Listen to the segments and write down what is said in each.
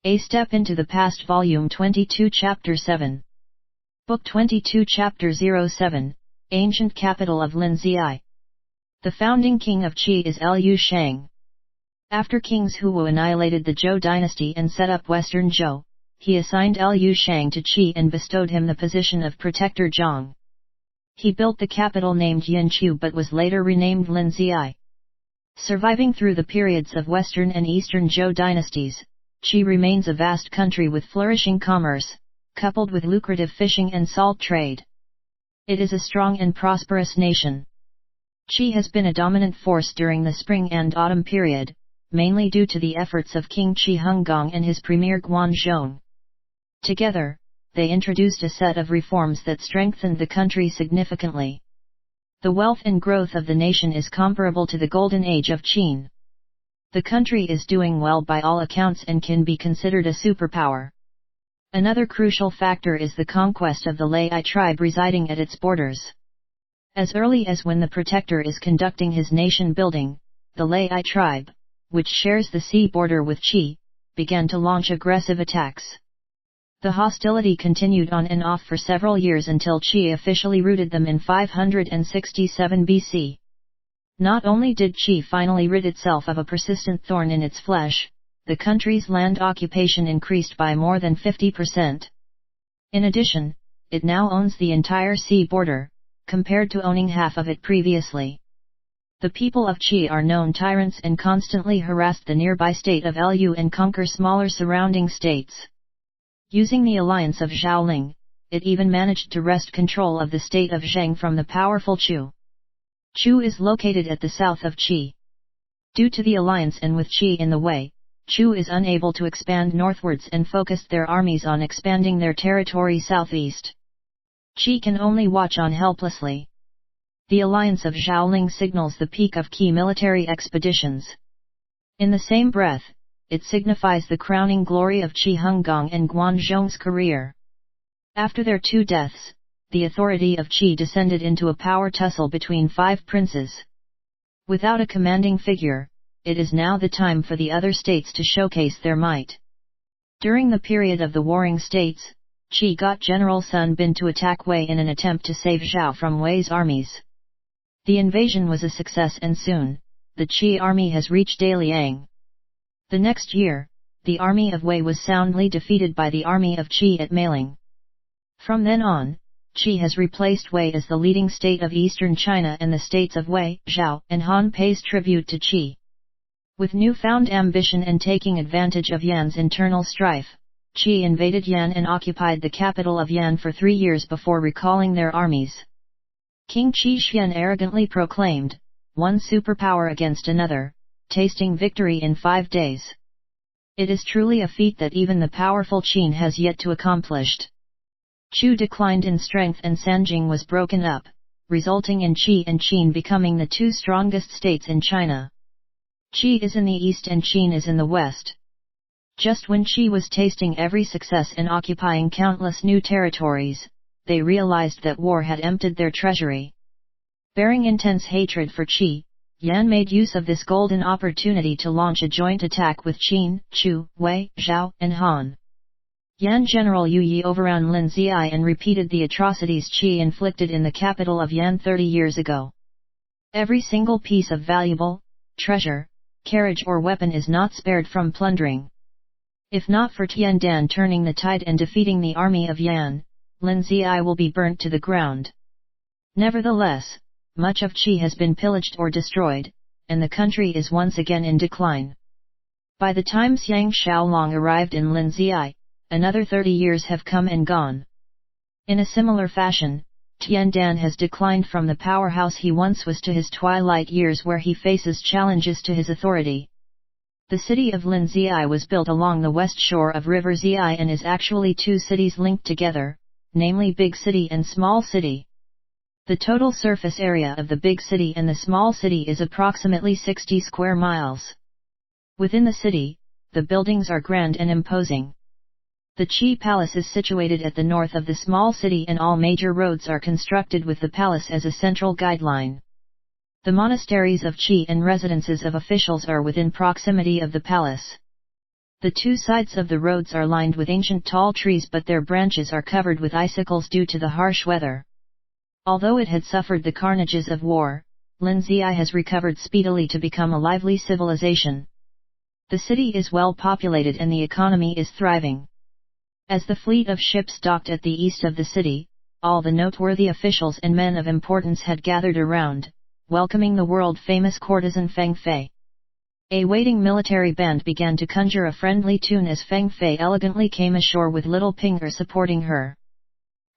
A Step into the Past Volume 22 Chapter 7. Book 22 Chapter 07, Ancient Capital of Linzi. The founding king of Qi is Liu Shang. After kings Hou annihilated the Zhou dynasty and set up Western Zhou, he assigned Liu Shang to Qi and bestowed him the position of Protector Zhang. He built the capital named Yanqiu but was later renamed Linzi. Surviving through the periods of Western and Eastern Zhou dynasties, Qi remains a vast country with flourishing commerce, coupled with lucrative fishing and salt trade. It is a strong and prosperous nation. Qi has been a dominant force during the spring and autumn period, mainly due to the efforts of King Qi Hunggong and his premier Guanzhong. Together, they introduced a set of reforms that strengthened the country significantly. The wealth and growth of the nation is comparable to the golden age of Qin. The country is doing well by all accounts and can be considered a superpower. Another crucial factor is the conquest of the Lai tribe residing at its borders. As early as when the protector is conducting his nation building, the Lai tribe, which shares the sea border with Qi, began to launch aggressive attacks. The hostility continued on and off for several years until Qi officially routed them in 567 BC. Not only did Qi finally rid itself of a persistent thorn in its flesh, the country's land occupation increased by more than 50%. In addition, it now owns the entire sea border, compared to owning half of it previously. The people of Qi are known tyrants and constantly harassed the nearby state of Liu and conquer smaller surrounding states. Using the alliance of Zhaoling, it even managed to wrest control of the state of Zheng from the powerful Chu. Chu is located at the south of Qi. Due to the alliance and with Qi in the way, Chu is unable to expand northwards and focused their armies on expanding their territory southeast. Qi can only watch on helplessly. The alliance of Zhaoling signals the peak of Qi military expeditions. In the same breath, it signifies the crowning glory of Qi Hunggong and Guanzhong's career. After their two deaths, the authority of Qi descended into a power tussle between five princes. Without a commanding figure, it is now the time for the other states to showcase their might. During the period of the warring states, Qi got General Sun Bin to attack Wei in an attempt to save Zhao from Wei's armies. The invasion was a success and soon, the Qi army has reached Daliang. The next year, the army of Wei was soundly defeated by the army of Qi at Meiling. From then on, Qi has replaced Wei as the leading state of eastern China, and the states of Wei, Zhao, and Han pays tribute to Qi. With newfound ambition and taking advantage of Yan's internal strife, Qi invaded Yan and occupied the capital of Yan for 3 years before recalling their armies. King Qi Xian arrogantly proclaimed, one superpower against another, tasting victory in 5 days. It is truly a feat that even the powerful Qin has yet to accomplish. Chu declined in strength and Sanjing was broken up, resulting in Qi and Qin becoming the two strongest states in China. Qi is in the east and Qin is in the west. Just when Qi was tasting every success in occupying countless new territories, they realized that war had emptied their treasury. Bearing intense hatred for Qi, Yan made use of this golden opportunity to launch a joint attack with Qin, Chu, Wei, Zhao, and Han. Yan General Yu Yi overran Linzi and repeated the atrocities Qi inflicted in the capital of Yan 30 years ago. Every single piece of valuable, treasure, carriage or weapon is not spared from plundering. If not for Tiandan turning the tide and defeating the army of Yan, Linzi will be burnt to the ground. Nevertheless, much of Qi has been pillaged or destroyed, and the country is once again in decline. By the time Xiang Xiaolong arrived in Linzi, another 30 years have come and gone. In a similar fashion, Tiandan has declined from the powerhouse he once was to his twilight years where he faces challenges to his authority. The city of Linzi was built along the west shore of River Zi and is actually two cities linked together, namely Big City and Small City. The total surface area of the big city and the small city is approximately 60 square miles. Within the city, the buildings are grand and imposing. The Qi Palace is situated at the north of the small city and all major roads are constructed with the palace as a central guideline. The monasteries of Qi and residences of officials are within proximity of the palace. The two sides of the roads are lined with ancient tall trees, but their branches are covered with icicles due to the harsh weather. Although it had suffered the carnages of war, Linzhi has recovered speedily to become a lively civilization. The city is well populated and the economy is thriving. As the fleet of ships docked at the east of the city, all the noteworthy officials and men of importance had gathered around, welcoming the world-famous courtesan Feng Fei. A waiting military band began to conjure a friendly tune as Feng Fei elegantly came ashore with little Pinger supporting her.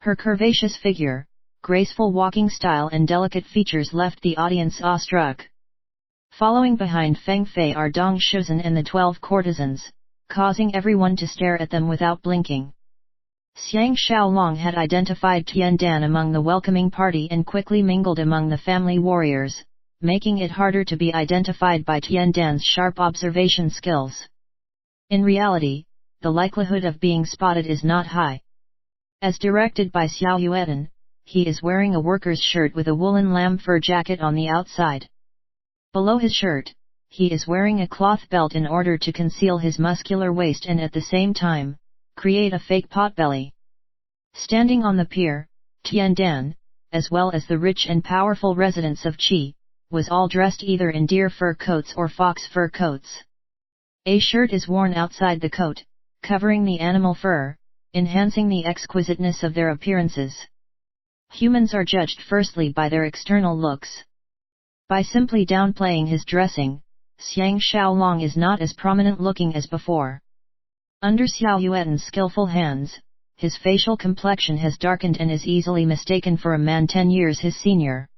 Her curvaceous figure, graceful walking style and delicate features left the audience awestruck. Following behind Feng Fei are Dong Shuzhen and the 12 courtesans, causing everyone to stare at them without blinking. Xiang Xiaolong had identified Tian Dan among the welcoming party and quickly mingled among the family warriors, making it harder to be identified by Tian Dan's sharp observation skills. In reality, the likelihood of being spotted is not high. As directed by Xiao Yuedan, he is wearing a worker's shirt with a woolen lamb fur jacket on the outside. Below his shirt, he is wearing a cloth belt in order to conceal his muscular waist and at the same time, create a fake potbelly. Standing on the pier, Tian Dan, as well as the rich and powerful residents of Qi, was all dressed either in deer fur coats or fox fur coats. A shirt is worn outside the coat, covering the animal fur, enhancing the exquisiteness of their appearances. Humans are judged firstly by their external looks. By simply downplaying his dressing, Xiang Xiaolong is not as prominent looking as before. Under Xiao Yuedan's skillful hands, his facial complexion has darkened and is easily mistaken for a man 10 years his senior.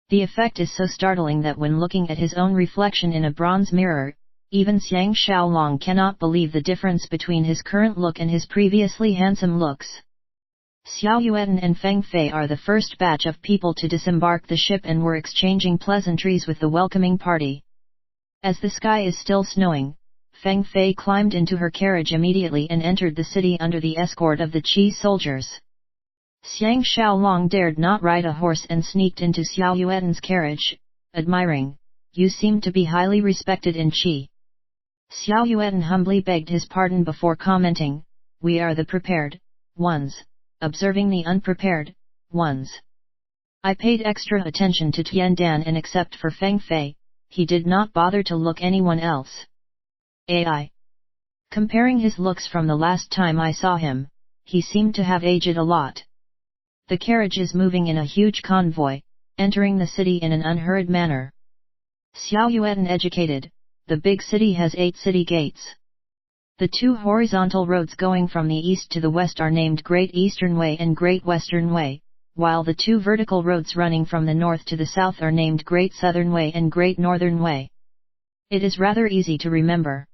The effect is so startling that when looking at his own reflection in a bronze mirror, even Xiang Xiaolong cannot believe the difference between his current look and his previously handsome looks. Xiao Yuedan and Feng Fei are the first batch of people to disembark the ship and were exchanging pleasantries with the welcoming party. As the sky is still snowing, Feng Fei climbed into her carriage immediately and entered the city under the escort of the Qi soldiers. Xiang Xiaolong dared not ride a horse and sneaked into Xiao Yuedan's carriage, admiring, "You seem to be highly respected in Qi." Xiao Yuedan humbly begged his pardon before commenting, "We are the prepared ones, observing the unprepared ones." I paid extra attention to Tian Dan and except for Feng Fei, he did not bother to look anyone else. AI. Comparing his looks from the last time I saw him, he seemed to have aged a lot. The carriage is moving in a huge convoy, entering the city in an unhurried manner. Xiao Yuedan educated, the big city has 8 city gates. The 2 horizontal roads going from the east to the west are named Great Eastern Way and Great Western Way, while the 2 vertical roads running from the north to the south are named Great Southern Way and Great Northern Way. It is rather easy to remember.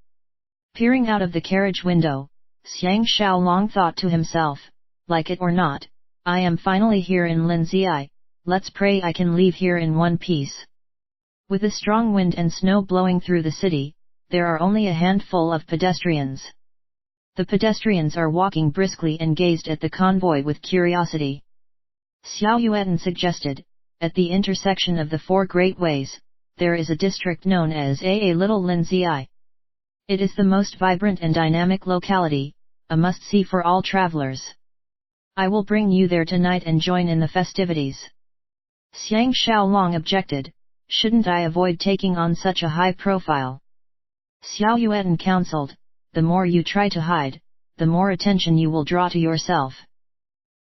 Peering out of the carriage window, Xiang Xiaolong thought to himself, like it or not, I am finally here in Linzhi, let's pray I can leave here in one piece. With a strong wind and snow blowing through the city, there are only a handful of pedestrians. The pedestrians are walking briskly and gazed at the convoy with curiosity. Xiao Yuedan suggested, at the intersection of the 4 great ways, there is a district known as a Little Linzhi. It is the most vibrant and dynamic locality, a must-see for all travelers. I will bring you there tonight and join in the festivities. Xiang Xiaolong objected, shouldn't I avoid taking on such a high profile? Xiao Yuedan counseled, the more you try to hide, the more attention you will draw to yourself.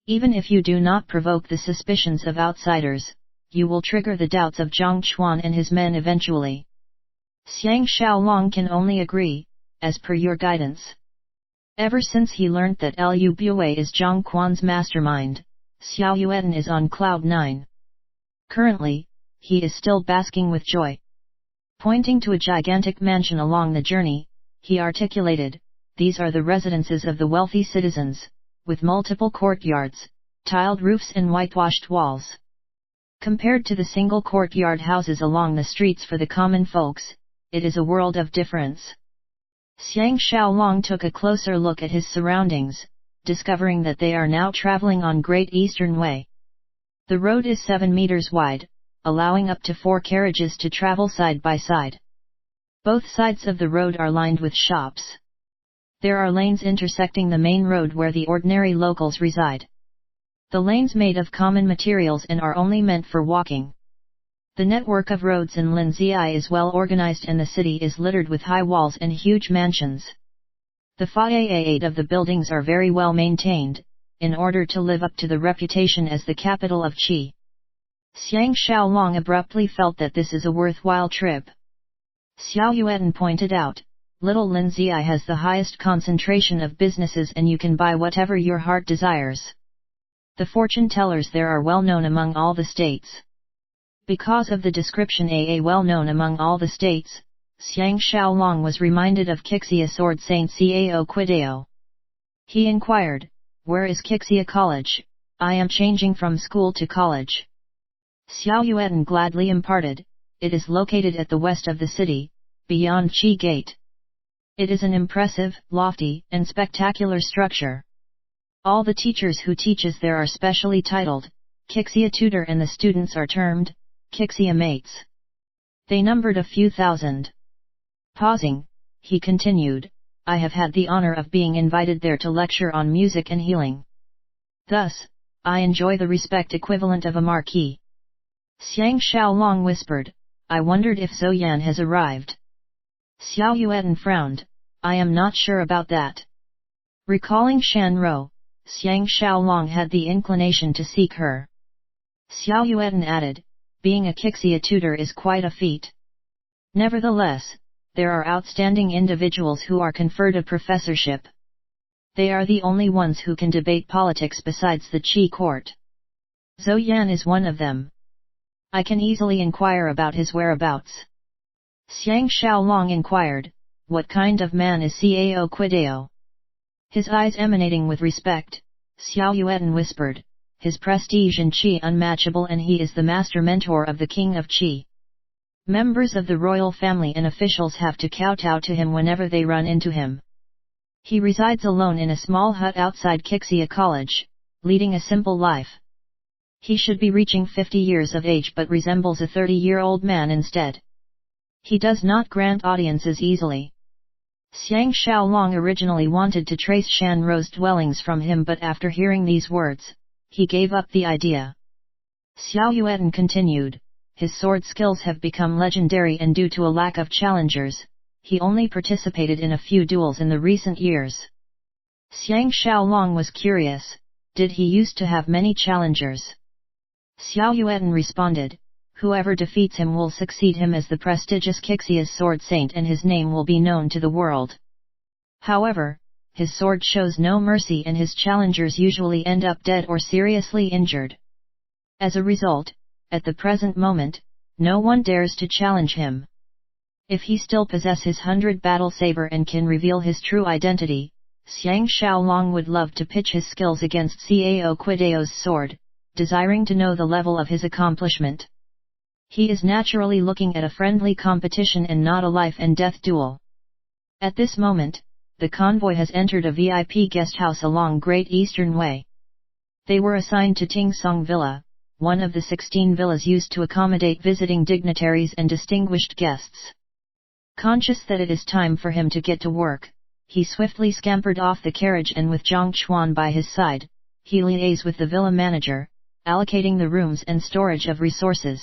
Even if you do not provoke the suspicions of outsiders, you will trigger the doubts of Zhang Chuan and his men eventually. Xiang Xiaolong can only agree, as per your guidance. Ever since he learnt that Lu Bue is Zhang Quan's mastermind, Xiao Yuedan is on cloud 9. Currently, he is still basking with joy. Pointing to a gigantic mansion along the journey, he articulated, these are the residences of the wealthy citizens, with multiple courtyards, tiled roofs and whitewashed walls. Compared to the single courtyard houses along the streets for the common folks, it is a world of difference. Xiang Xiaolong took a closer look at his surroundings, discovering that they are now traveling on Great Eastern Way. The road is 7 meters wide, allowing up to 4 carriages to travel side by side. Both sides of the road are lined with shops. There are lanes intersecting the main road where the ordinary locals reside. The lanes made of common materials and are only meant for walking. The network of roads in Linzhi is well organized and the city is littered with high walls and huge mansions. The facade of the buildings are very well maintained, in order to live up to the reputation as the capital of Qi. Xiang Xiaolong abruptly felt that this is a worthwhile trip. Xiao Yuan pointed out, Little Linzhi has the highest concentration of businesses and you can buy whatever your heart desires. The fortune tellers there are well known among all the states. Because of the description well known among all the states, Xiang Xiaolong was reminded of Qixia Sword Saint Cao Quidao. He inquired, where is Qixia College? I am changing from school to college. Xiao Yuan gladly imparted, it is located at the west of the city, beyond Qi Gate. It is an impressive, lofty, and spectacular structure. All the teachers who teaches there are specially titled, Qixia Tutor and the students are termed, Qixia Mates. They numbered a few thousand. Pausing, he continued, I have had the honor of being invited there to lecture on music and healing. Thus, I enjoy the respect equivalent of a marquis. Xiang Xiaolong whispered, I wondered if Zhou Yan has arrived. Xiao Yuan frowned, I am not sure about that. Recalling Shan Rou, Xiang Xiaolong had the inclination to seek her. Xiao Yuan added, being a Qixia tutor is quite a feat. Nevertheless, there are outstanding individuals who are conferred a professorship. They are the only ones who can debate politics besides the Qi court. Zhou Yan is one of them. I can easily inquire about his whereabouts. Xiang Xiaolong inquired, what kind of man is Cao Quidao? His eyes emanating with respect, Xiao Yuan whispered, his prestige in Qi unmatchable and he is the master mentor of the king of Qi. Members of the royal family and officials have to kowtow to him whenever they run into him. He resides alone in a small hut outside Qixia College, leading a simple life. He should be reaching 50 years of age but resembles a 30-year-old man instead. He does not grant audiences easily. Xiang Xiaolong originally wanted to trace Shan Rou's dwellings from him but after hearing these words, he gave up the idea. Xiao Yuan continued, his sword skills have become legendary and due to a lack of challengers, he only participated in a few duels in the recent years. Xiang Xiaolong was curious, did he used to have many challengers? Xiao Yuan responded, whoever defeats him will succeed him as the prestigious Qixia's sword saint and his name will be known to the world. However, his sword shows no mercy and his challengers usually end up dead or seriously injured. As a result, at the present moment, no one dares to challenge him. If he still possesses his 100 battle saber and can reveal his true identity, Xiang Xiaolong would love to pitch his skills against Cao Quidao's sword, desiring to know the level of his accomplishment. He is naturally looking at a friendly competition and not a life and death duel. At this moment, the convoy has entered a VIP guest house along Great Eastern Way. They were assigned to Tingsong Villa, one of the 16 villas used to accommodate visiting dignitaries and distinguished guests. Conscious that it is time for him to get to work, he swiftly scampered off the carriage and with Zhang Chuan by his side, he liaised with the villa manager, allocating the rooms and storage of resources.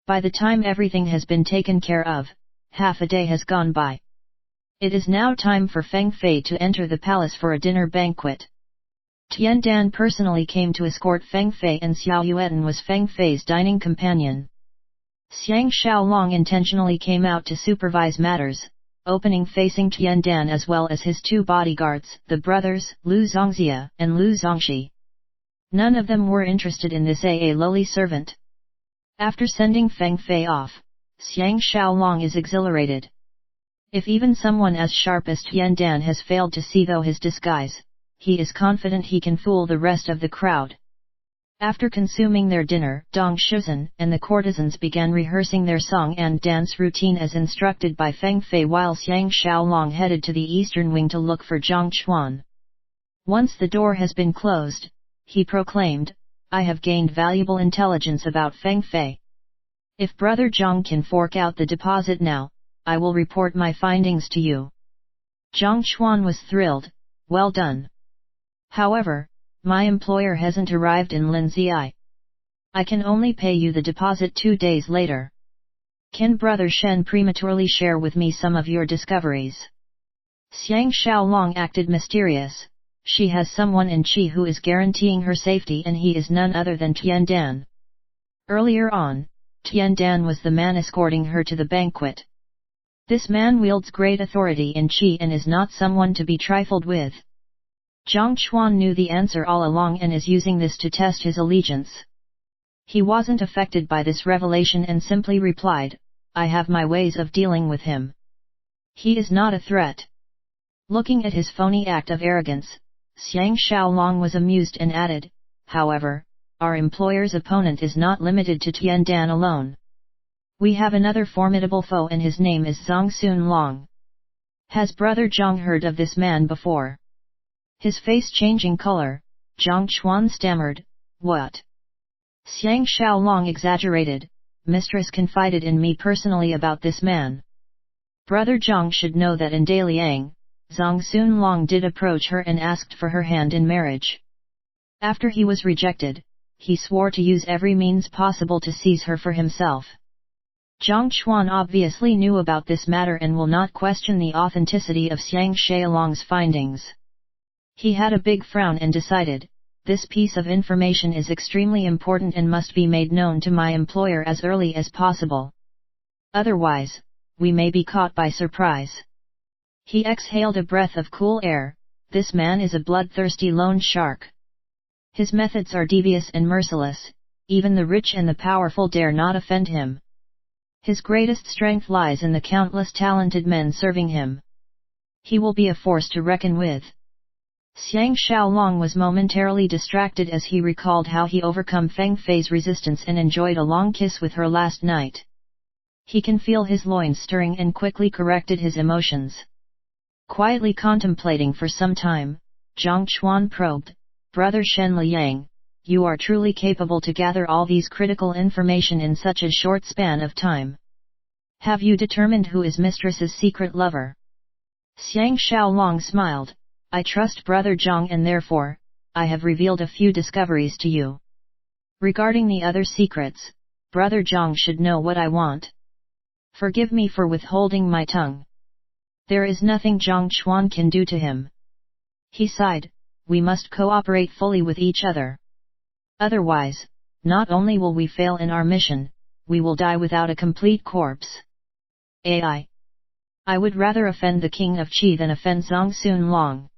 By the time everything has been taken care of, half a day has gone by. It is now time for Feng Fei to enter the palace for a dinner banquet. Tian Dan personally came to escort Feng Fei and Xiao Yuan was Feng Fei's dining companion. Xiang Xiaolong intentionally came out to supervise matters, opening facing Tian Dan as well as his two bodyguards, the brothers, Lu Zongxia and Lu Zongxi. None of them were interested in this lowly servant. After sending Feng Fei off, Xiang Xiaolong is exhilarated. If even someone as sharp as Tian Dan has failed to see through his disguise, he is confident he can fool the rest of the crowd. After consuming their dinner, Dong Shizhen and the courtesans began rehearsing their song and dance routine as instructed by Feng Fei while Xiang Xiaolong headed to the eastern wing to look for Zhang Chuan. Once the door has been closed, he proclaimed, I have gained valuable intelligence about Feng Fei. If Brother Zhang can fork out the deposit now, I will report my findings to you. Zhang Chuan was thrilled, well done. However, my employer hasn't arrived in Linzi. I can only pay you the deposit 2 days later. Can Brother Shen prematurely share with me some of your discoveries? Xiang Xiaolong acted mysterious. She has someone in Qi who is guaranteeing her safety, and he is none other than Tiandan. Earlier on, Tiandan was the man escorting her to the banquet. This man wields great authority in Qi and is not someone to be trifled with. Zhang Chuan knew the answer all along and is using this to test his allegiance. He wasn't affected by this revelation and simply replied, I have my ways of dealing with him. He is not a threat. Looking at his phony act of arrogance, Xiang Xiaolong was amused and added, however, our employer's opponent is not limited to Tiandan alone. We have another formidable foe and his name is Zhang Xunlong. Has Brother Zhang heard of this man before? His face changing color, Zhang Chuan stammered, what? Xiang Xiaolong exaggerated, Mistress confided in me personally about this man. Brother Zhang should know that in Daliang, Zhang Xunlong did approach her and asked for her hand in marriage. After he was rejected, he swore to use every means possible to seize her for himself. Zhang Chuan obviously knew about this matter and will not question the authenticity of Xiang Xiaolong's findings. He had a big frown and decided, this piece of information is extremely important and must be made known to my employer as early as possible. Otherwise, we may be caught by surprise. He exhaled a breath of cool air, this man is a bloodthirsty loan shark. His methods are devious and merciless, even the rich and the powerful dare not offend him. His greatest strength lies in the countless talented men serving him. He will be a force to reckon with. Xiang Xiaolong was momentarily distracted as he recalled how he overcome Feng Fei's resistance and enjoyed a long kiss with her last night. He can feel his loins stirring and quickly corrected his emotions. Quietly contemplating for some time, Zhang Chuan probed, Brother Shen Liang, you are truly capable to gather all these critical information in such a short span of time. Have you determined who is Mistress's secret lover? Xiang Xiaolong smiled, I trust Brother Zhang and therefore, I have revealed a few discoveries to you. Regarding the other secrets, Brother Zhang should know what I want. Forgive me for withholding my tongue. There is nothing Zhang Chuan can do to him. He sighed, we must cooperate fully with each other. Otherwise, not only will we fail in our mission, we will die without a complete corpse. I would rather offend the King of Qi than offend Zhang Xunlong.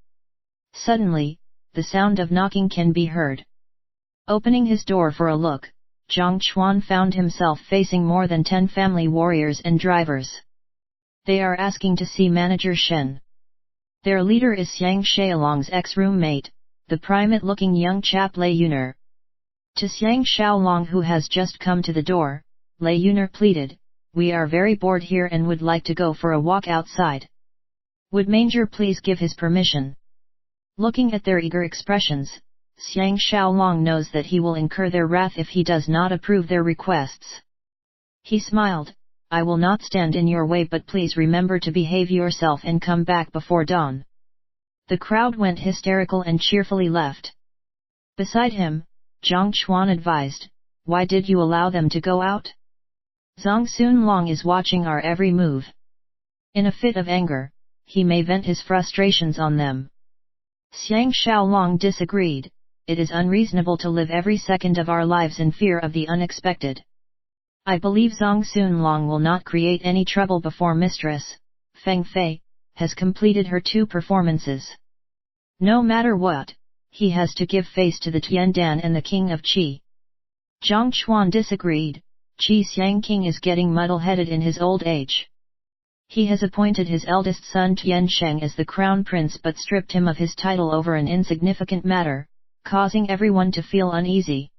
Suddenly, the sound of knocking can be heard. Opening his door for a look, Zhang Chuan found himself facing more than 10 family warriors and drivers. They are asking to see Manager Shen. Their leader is Xiang Xiaolong's ex-roommate, the primate-looking young chap Lei Yuner. To Xiang Xiaolong, who has just come to the door, Lei Yuner pleaded, we are very bored here and would like to go for a walk outside. Would Manger please give his permission? Looking at their eager expressions, Xiang Xiaolong knows that he will incur their wrath if he does not approve their requests. He smiled, I will not stand in your way, but please remember to behave yourself and come back before dawn. The crowd went hysterical and cheerfully left. Beside him, Zhang Chuan advised, why did you allow them to go out? Zhang Xunlong is watching our every move. In a fit of anger, he may vent his frustrations on them. Xiang Xiaolong disagreed, it is unreasonable to live every second of our lives in fear of the unexpected. I believe Zhang Xunlong will not create any trouble before Mistress, Feng Fei, has completed her 2 performances. No matter what, he has to give face to the Tiandan and the King of Qi. Zhang Chuan disagreed, Qi Xiang King is getting muddle-headed in his old age. He has appointed his eldest son Tiansheng as the crown prince but stripped him of his title over an insignificant matter, causing everyone to feel uneasy.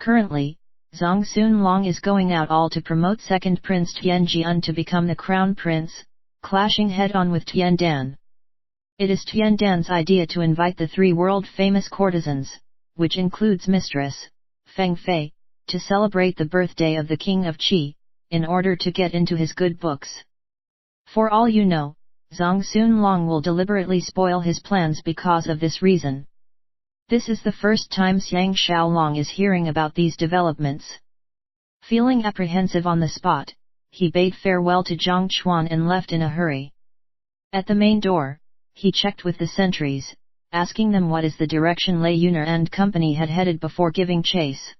Currently, Zhang Xunlong is going out all to promote second Prince Tianjian to become the crown prince, clashing head-on with Tiandan. It is Tiandan's idea to invite the 3 world-famous courtesans, which includes Mistress, Feng Fei, to celebrate the birthday of the King of Qi, in order to get into his good books. For all you know, Zhang Xunlong will deliberately spoil his plans because of this reason. This is the first time Xiang Xiaolong is hearing about these developments. Feeling apprehensive on the spot, he bade farewell to Zhang Chuan and left in a hurry. At the main door, he checked with the sentries, asking them what is the direction Lei Yuner and company had headed before giving chase.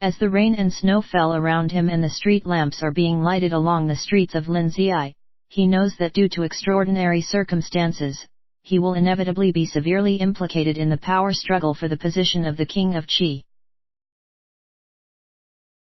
As the rain and snow fell around him and the street lamps are being lighted along the streets of Linzai, he knows that due to extraordinary circumstances, he will inevitably be severely implicated in the power struggle for the position of the King of Qi.